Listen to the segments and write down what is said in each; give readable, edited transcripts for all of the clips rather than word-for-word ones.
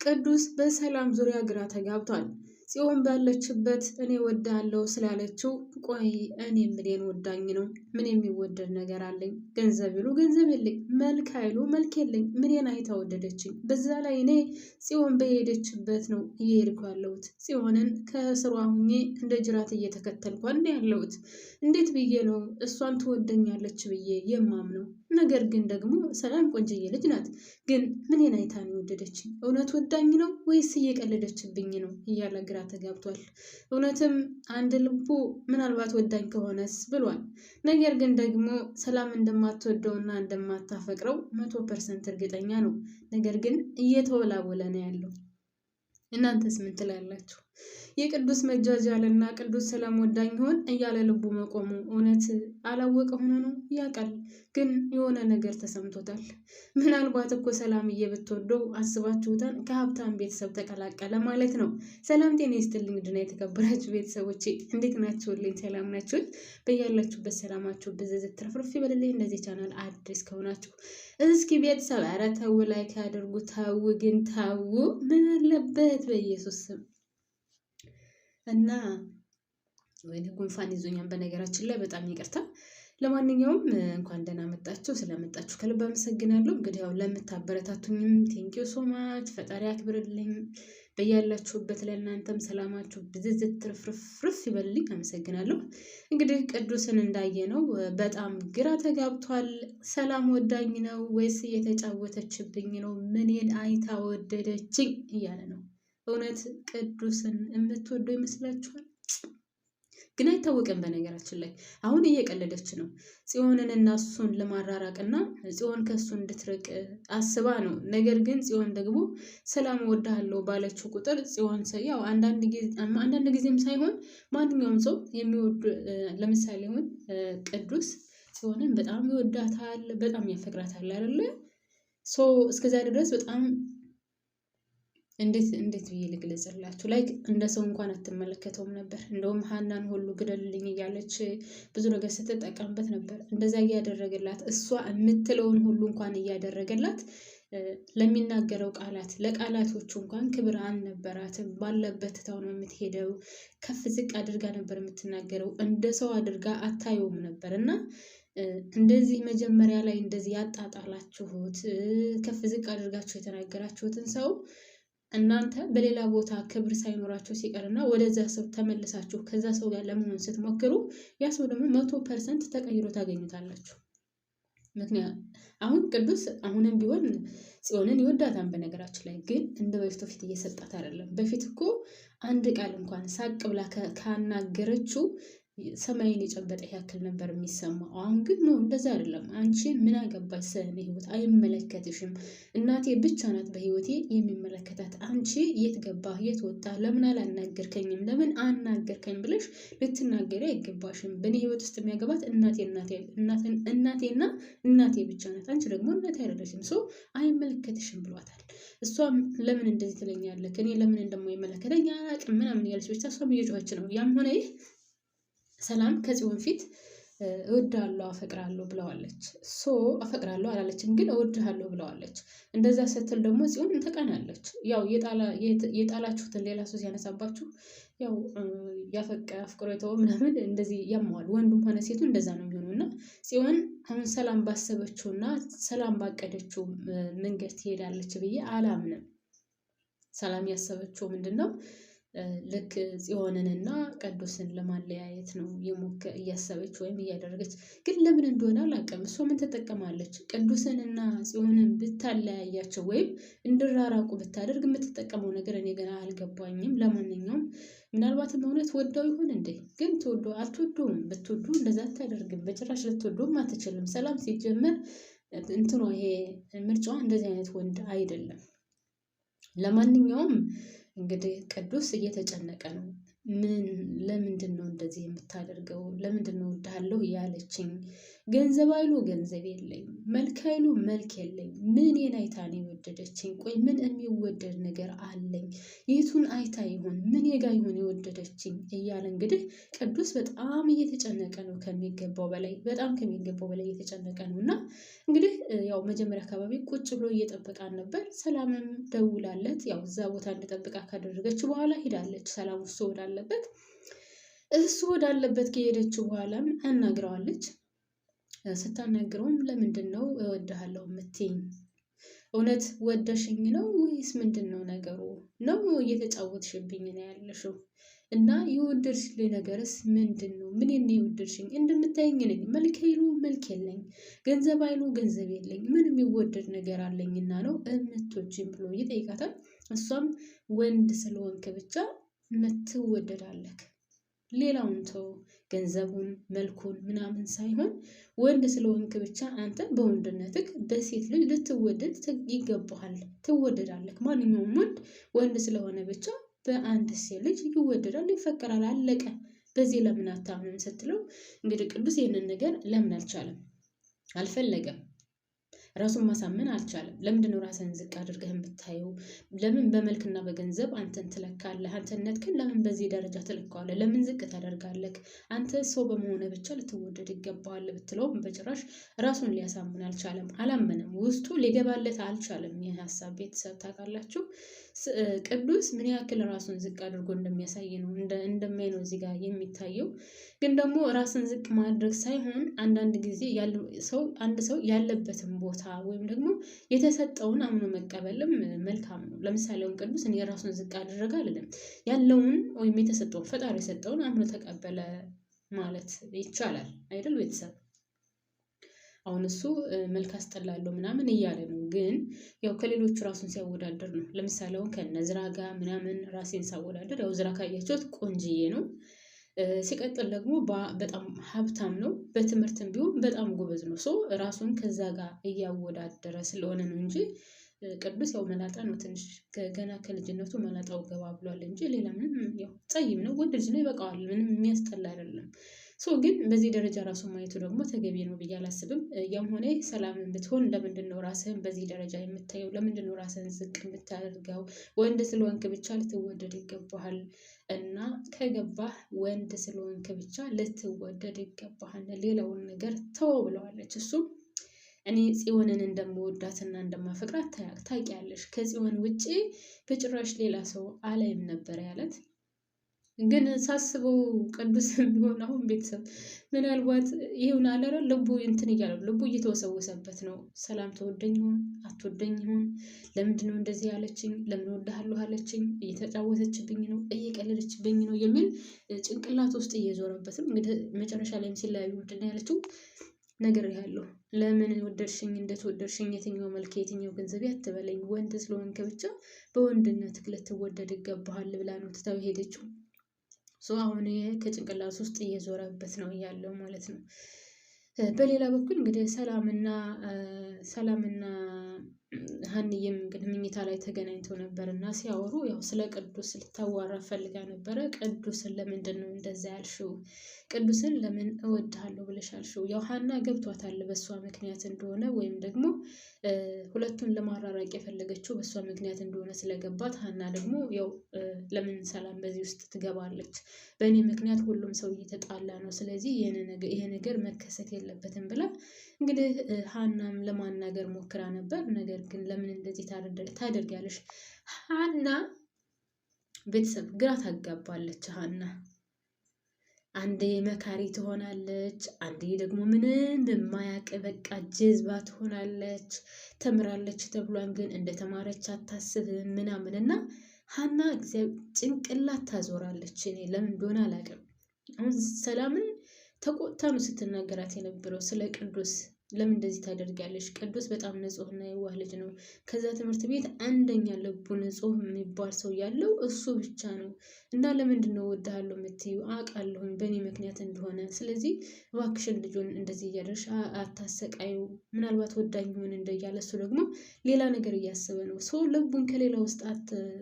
ቅዱስ በሰላም ዙሪያ ግራ ተጋብቷል። ጽዮን ባለችበት እኔ ወዳለው ስላለችው ቆይ እኔ ምንን ወዳኝ ነው? ምን የሚወደድ ነገር አለኝ? ገንዘብ ይሉ ገንዘብ የለኝ፣ መልክ አይሉ መልክ የለኝ። ምንን አይታ ወደደችኝ? በዛ ላይ እኔ ጽዮን በሄደችበት ነው እየሄድኩ ያለሁት። ጽዮንን ከስሯ ሁኜ እንደ ጅራት እየተከተልኳት ነው ያለሁት። እንዴት ብዬ ነው እሷን ትወደኛለች ብዬ የማምነው? ነገር ግን ደግሞ ሰላም ቆንጅዬ ልጅ ናት። ግን ምንን አይታ ነው የወደደችኝ? እውነት ወዳኝ ነው ወይስ እየቀለደችብኝ ነው እያለ ግራ ተጋብቷል። እውነትም አንድ ልቡ ምናልባት ወዳኝ ከሆነስ ብሏል። ነገር ግን ደግሞ ሰላም እንደማትወደውና እንደማታፈቅረው 100% እርግጠኛ ነው። ነገር ግን እየተወላወለ ነው ያለው። እናንተስ ምን ትላላችሁ? የቅዱስ መጃጃልና ቅዱስ ሰላም ወዳኝ ሆን እያለ ልቡ መቆሙ እውነት አላወቀ ሆኖ ነው? ያውቃል፣ ግን የሆነ ነገር ተሰምቶታል። ምናልባት እኮ ሰላምዬ ብትወደው አስባችሁታል? ከሀብታም ቤተሰብ ተቀላቀለ ማለት ነው። ሰላም ጤና ይስጥልኝ ድና የተከበራችሁ ቤተሰቦቼ እንዴት ናችሁልኝ? ሰላም ናችሁ? በያላችሁበት ሰላማችሁ ብዝዝት ትረፍርፍ ይበልልኝ። እንደዚህ ቻናል አዲስ ከሆናችሁ እስኪ ቤተሰብ ኧረ ተው ላይክ አድርጉ። ተው ግን ተው፣ ምን አለበት በኢየሱስ ስም። እና ወይ ጉንፋን ይዞኛል በነገራችን ላይ በጣም ይቅርታ። ለማንኛውም እንኳን ደህና መጣችሁ። ስለመጣችሁ ከልብ አመሰግናለሁ። እንግዲህ ያው ለምታበረታቱኝም ቴንኪው ሶ ማች፣ ፈጣሪ አክብርልኝ። በያላችሁበት ለእናንተም ሰላማችሁ ብዝዝት ትርፍርፍ ይበልልኝ። አመሰግናለሁ። እንግዲህ ቅዱስን እንዳየነው በጣም ግራ ተጋብቷል። ሰላም ወዳኝ ነው ወይስ እየተጫወተችብኝ ነው? ምንን አይታ ወደደችኝ እያለ ነው። እውነት ቅዱስን የምትወደው ይመስላችኋል? ግን አይታወቅም። በነገራችን ላይ አሁን እየቀለደች ነው። ጽዮንን እና እሱን ለማራራቅና ጽዮን ከእሱ እንድትርቅ አስባ ነው። ነገር ግን ጽዮን ደግሞ ሰላም እወድሃለሁ ባለችው ቁጥር ጽዮን ያው አንዳንድ ጊዜም ሳይሆን ማንኛውም ሰው የሚወዱ ለምሳሌ አሁን ቅዱስ ጽዮንን በጣም ይወዳታል፣ በጣም ያፈቅራታል አይደለ? እስከዛ ድረስ በጣም እንዴት ብዬ ልግለጽላችሁ? ላይክ እንደ ሰው እንኳን አትመለከተውም ነበር። እንደውም ሀናን ሁሉ ግደልልኝ እያለች ብዙ ነገር ስትጠቀምበት ነበር። እንደዛ እያደረገላት እሷ የምትለውን ሁሉ እንኳን እያደረገላት ለሚናገረው ቃላት ለቃላቶቹ እንኳን ክብር አልነበራትም። ባለበት ትታው ነው የምትሄደው። ከፍ ዝቅ አድርጋ ነበር የምትናገረው። እንደ ሰው አድርጋ አታየውም ነበር። እና እንደዚህ መጀመሪያ ላይ እንደዚህ ያጣጣላችሁት ከፍ ዝቅ አድርጋችሁ የተናገራችሁትን ሰው እናንተ በሌላ ቦታ ክብር ሳይኖራችሁ ሲቀርና ወደዛ ሰው ተመልሳችሁ ከዛ ሰው ጋር ለመሆን ስትሞክሩ ያ ሰው ደግሞ 100% ተቀይሮ ታገኙታላችሁ። ምክንያቱም አሁን ቅዱስ አሁንም ቢሆን ጽዮንን ይወዳታል። በነገራችን ላይ ግን እንደ በፊቱ ፊት እየሰጣት አይደለም። በፊት እኮ አንድ ቃል እንኳን ሳቅ ብላ ካናገረችው ሰማይን የጨበጠ ያክል ነበር የሚሰማው። አሁን ግን ነው እንደዛ አይደለም። አንቺ ምን አገባሽ? ስለኔ ህይወት አይመለከትሽም። እናቴ ብቻ ናት በህይወቴ የሚመለከታት። አንቺ የት ገባህ? የት ወጣህ? ለምን አላናገርከኝም? ለምን አናገርከኝ ብለሽ ልትናገሪ አይገባሽም። በእኔ ህይወት ውስጥ የሚያገባት እናቴና እናቴ ብቻ ናት። አንቺ ደግሞ እናቴ አይደለሽም። አይመለከትሽም ብሏታል። እሷም ለምን እንደዚህ ትለኛለህ? እኔ ለምን እንደማይመለከተኝ አላውቅም ምናምን እያለች ብቻ እሷም እየጮኸች ነው። ያም ሆነ ይህ ሰላም ከጽዮን ፊት እወድሃለሁ አፈቅራለሁ ብለዋለች። አፈቅራለሁ አላለችም፣ ግን እወድሃለሁ ብለዋለች። እንደዛ ስትል ደግሞ ጽዮን ተቀናለች። ያው የጣላችሁትን ሌላ ሰው ሲያነሳባችሁ ያው አፍቅሮ የተወው ምናምን እንደዚህ ያማዋል። ወንዱም ሆነ ሴቱ እንደዛ ነው የሚሆነው። እና ጽዮን አሁን ሰላም ባሰበችውና ሰላም ባቀደችው መንገድ ትሄዳለች ብዬ አላምንም። ሰላም ያሰበችው ምንድን ነው? ልክ ጽዮንንና ቅዱስን ለማለያየት ነው እያሰበች ወይም እያደረገች። ግን ለምን እንደሆነ አላውቅም። እሷ ምን ትጠቀማለች? ቅዱስንና ጽዮንን ብታለያያቸው ወይም እንዲራራቁ ብታደርግ የምትጠቀመው ነገር እኔ ገና አልገባኝም። ለማንኛውም ምናልባትም እውነት ወደው ይሆን እንዴ? ግን አትወደውም። ብትወዱ እንደዛ አታደርግም። በጭራሽ ልትወደውም አትችልም። ሰላም ሲጀመር እንትኗ ይሄ ምርጫዋ እንደዚህ አይነት ወንድ አይደለም። ለማንኛውም እንግዲህ ቅዱስ እየተጨነቀ ነው። ለምንድን ነው እንደዚህ የምታደርገው? ለምንድን ነው እወድሃለሁ ያለችኝ? ገንዘብ አይሉ ገንዘብ የለኝ፣ መልክ አይሉ መልክ የለኝ። ምኔን አይታ ነው የወደደችኝ? ቆይ ምን የሚወደድ ነገር አለኝ? የቱን አይታ ይሆን? ምን ጋ ይሆን የወደደችኝ? እያለ እንግዲህ ቅዱስ በጣም እየተጨነቀ ነው፣ ከሚገባው በላይ፣ በጣም ከሚገባው በላይ እየተጨነቀ ነው። እና እንግዲህ ያው መጀመሪያ አካባቢ ቁጭ ብሎ እየጠበቃን ነበር። ሰላምም ደውላለት ያው እዛ ቦታ እንድጠብቃ ካደረገች በኋላ ሄዳለች። ሰላም እሱ ወዳለበት ከሄደች በኋላም አናግረዋለች። ስታናግረውም ለምንድን ነው እወድሃለሁ የምትይኝ? እውነት ወደሽኝ ነው ወይስ ምንድን ነው ነገሩ? ነው እየተጫወትሽብኝ ነው ያለሽው? እና የወደድሽልኝ ነገርስ ምንድን ነው? ምን የወደድሽኝ? እንደምታይኝ ነኝ። መልክ አይሉ መልክ የለኝ፣ ገንዘብ አይሉ ገንዘብ የለኝ። ምን የሚወደድ ነገር አለኝና ነው እምትወጂኝ ብሎ ይጠይቃታል። እሷም ወንድ ስለሆንክ ብቻ ምትወደዳለክ፣ ሌላውን ተው፣ ገንዘቡን መልኩን ምናምን ሳይሆን ወንድ ስለሆንክ ብቻ አንተ በወንድነትህ በሴት ልጅ ልትወደድ ይገባሃል፣ ትወደዳለህ። ማንኛውም ወንድ ስለሆነ ብቻ በአንድ ሴት ልጅ ይወደዳል፣ ይፈቀራል፣ አለቀ። በዚህ ለምን አታምንም ስትለው እንግዲህ ቅዱስ ይህንን ነገር ለምን አልፈለገም? ራሱን ማሳመን አልቻለም። ለምንድነው ራስን ዝቅ አድርገህ የምታየው? ለምን በመልክና በገንዘብ አንተን ትለካለህ? አንተነትህን ለምን በዚህ ደረጃ ትለካዋለህ? ለምን ዝቅ ታደርጋለህ? አንተ ሰው በመሆነ ብቻ ልትወደድ ይገባዋል ብትለውም በጭራሽ ራሱን ሊያሳምን አልቻለም። አላመነም። ውስጡ ሊገባለት አልቻለም። ይህ ሀሳብ ቤተሰብ ታውቃላችሁ፣ ቅዱስ ምን ያክል ራሱን ዝቅ አድርጎ እንደሚያሳይ ነው እንደማይ ነው እዚህ ጋር የሚታየው። ግን ደግሞ ራስን ዝቅ ማድረግ ሳይሆን አንዳንድ ጊዜ አንድ ሰው ያለበትን ቦታ ወይም ደግሞ የተሰጠውን አምኖ መቀበልም መልካም ነው። ለምሳሌ ቅዱስ እኔ ራሱን ዝቅ አደረገ አይደለም፣ ያለውን ወይም የተሰጠውን ፈጣሪ የሰጠውን አምኖ ተቀበለ ማለት ይቻላል አይደል ቤተሰብ? አሁን እሱ መልክ አስጠላለሁ ምናምን እያለ ነው፣ ግን ያው ከሌሎቹ ራሱን ሲያወዳደር ነው። ለምሳሌ አሁን ከነዝራ ጋር ምናምን ራሴን ሳወዳደር ያው ዝራ ካያችሁት ቆንጅዬ ነው። ሲቀጥል ደግሞ በጣም ሀብታም ነው። በትምህርትም ቢሆን በጣም ጎበዝ ነው። ሰው ራሱን ከዛ ጋር እያወዳደረ ስለሆነ ነው እንጂ ቅዱስ ያው መላጣ ነው። ትንሽ ገና ከልጅነቱ መላጣው ገባ ብሏል እንጂ ሌላ ምንም፣ ያው ጸይም ነው፣ ወንድ ልጅ ነው፣ ይበቃዋል። ምንም የሚያስጠላ አይደለም። ግን በዚህ ደረጃ ራሱን ማየቱ ደግሞ ተገቢ ነው ብዬ አላስብም። ያም ሆነ ሰላምን ብትሆን ለምንድን ነው ራስህን በዚህ ደረጃ የምታየው? ለምንድን ነው ራስህን ዝቅ የምታደርገው? ወንድ ስለሆንክ ብቻ ልትወደድ ይገባሃል። እና ከገባህ ወንድ ስለሆንክ ብቻ ልትወደድ ይገባሃል፣ ሌላውን ነገር ተው ብለዋለች። እሱም እኔ ጽዮንን እንደምወዳትና እንደማፈቅራት ታውቂያለሽ፣ ከጽዮን ውጪ በጭራሽ ሌላ ሰው አላይም ነበር ያለት። ግን ሳስበው ቅዱስ ቢሆን አሁን ቤተሰብ ምናልባት ይሁን አለረ ልቡ እንትን እያለ ልቡ እየተወሰወሰበት ነው። ሰላም ተወደኝ ይሆን አትወደኝ ይሆን? ለምንድን ነው እንደዚህ ያለችኝ? ለምን እወድሃለሁ አለችኝ? እየተጫወተችብኝ ነው? እየቀለለችብኝ ነው? የሚል ጭንቅላት ውስጥ እየዞረበት ነው። እንግዲህ መጨረሻ ላይም ሲለያዩ ምንድን ነው ያለችው? ነግሬሃለሁ፣ ለምን ወደድሽኝ? እንዴት ወደድሽኝ? የትኛው መልክ የትኛው ገንዘብ አትበለኝ፣ ወንድ ስለሆንክ ብቻ በወንድነትህ ልትወደድ ይገባሃል ብላ ነው ትታው ሄደችው። አሁን ከጭንቅላት ውስጥ እየዞረበት ነው ያለው ማለት ነው። በሌላ በኩል እንግዲህ ሰላምና ሀንዬም እንግዲህ ምኝታ ላይ ተገናኝተው ነበር እና ሲያወሩ ያው ስለ ቅዱስ ልታዋራ ፈልጋ ነበረ። ቅዱስን ለምንድን ነው እንደዛ ያልሽው? ቅዱስን ለምን እወድሃለሁ ብለሽ አልሽው? ያው ሀና ገብቷታል በእሷ ምክንያት እንደሆነ፣ ወይም ደግሞ ሁለቱን ለማራራቅ የፈለገችው በእሷ ምክንያት እንደሆነ ስለገባት፣ ሀና ደግሞ ያው ለምን ሰላም በዚህ ውስጥ ትገባለች? በእኔ ምክንያት ሁሉም ሰው እየተጣላ ነው፣ ስለዚህ ይሄ ነገር መከሰት የለበትም ብላ እንግዲህ ሀናም ለማናገር ሞክራ ነበር። ነገር ግን ለምን እንደዚህ ታደርጊያለሽ? ሀና ቤተሰብ ግራ ታጋባለች። ሀና አንዴ መካሪ ትሆናለች፣ አንዴ ደግሞ ምንም በማያውቅ በቃ ጀዝባ ትሆናለች። ተምራለች ተብሏን ግን እንደተማረች አታስብም ምናምን እና ሀና ጭንቅላት ታዞራለች። እኔ ለምን እንደሆነ አላውቅም። አሁን ሰላምን ተቆጥታ ነው ስትናገራት የነበረው ስለ ቅዱስ። ለምን እንደዚህ ታደርጊያለሽ? ቅዱስ በጣም ንጹሕና የዋህ ልጅ ነው። ከዛ ትምህርት ቤት አንደኛ ልቡ ንጹሕ የሚባል ሰው ያለው እሱ ብቻ ነው። እና ለምንድን ነው እወድሃለሁ የምትይው? አውቃለሁኝ በእኔ ምክንያት እንደሆነ። ስለዚህ እባክሽን ልጁን እንደዚህ እያደረግሽ አታሰቃዩ። ምናልባት ወዳኝ ይሆን እንደያለ እሱ ደግሞ ሌላ ነገር እያሰበ ነው። ሰው ልቡን ከሌላ ውስጥ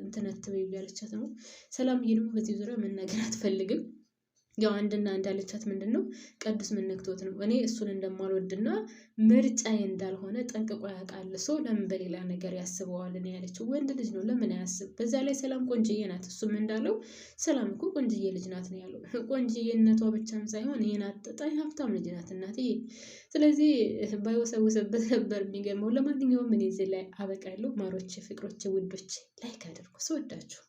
እንትን አትበይ እያለቻት ነው። ሰላምዬ ደግሞ በዚህ ዙሪያ መናገር አትፈልግም። ያው አንድና እንዳለቻት ምንድን ነው ቅዱስ ምን ነክቶት ነው? እኔ እሱን እንደማልወድና ምርጫዬ እንዳልሆነ ጠንቅቆ ያውቃል። ሰው ለምን በሌላ ነገር ያስበዋል ነው ያለችው። ወንድ ልጅ ነው ለምን አያስብ? በዛ ላይ ሰላም ቆንጅዬ ናት። እሱም እንዳለው ሰላም እኮ ቆንጅዬ ልጅ ናት ነው ያለው። ቆንጅዬነቷ ብቻም ሳይሆን ይሄን አጥጣይ ሀብታም ልጅ ናት እናትዬ። ስለዚህ ባይወሰውሰበት ነበር የሚገርመው። ለማንኛውም እኔ እዚህ ላይ አበቃለሁ። ማሮች፣ ፍቅሮች፣ ውዶች ላይክ አድርጉ። ስወዳችሁ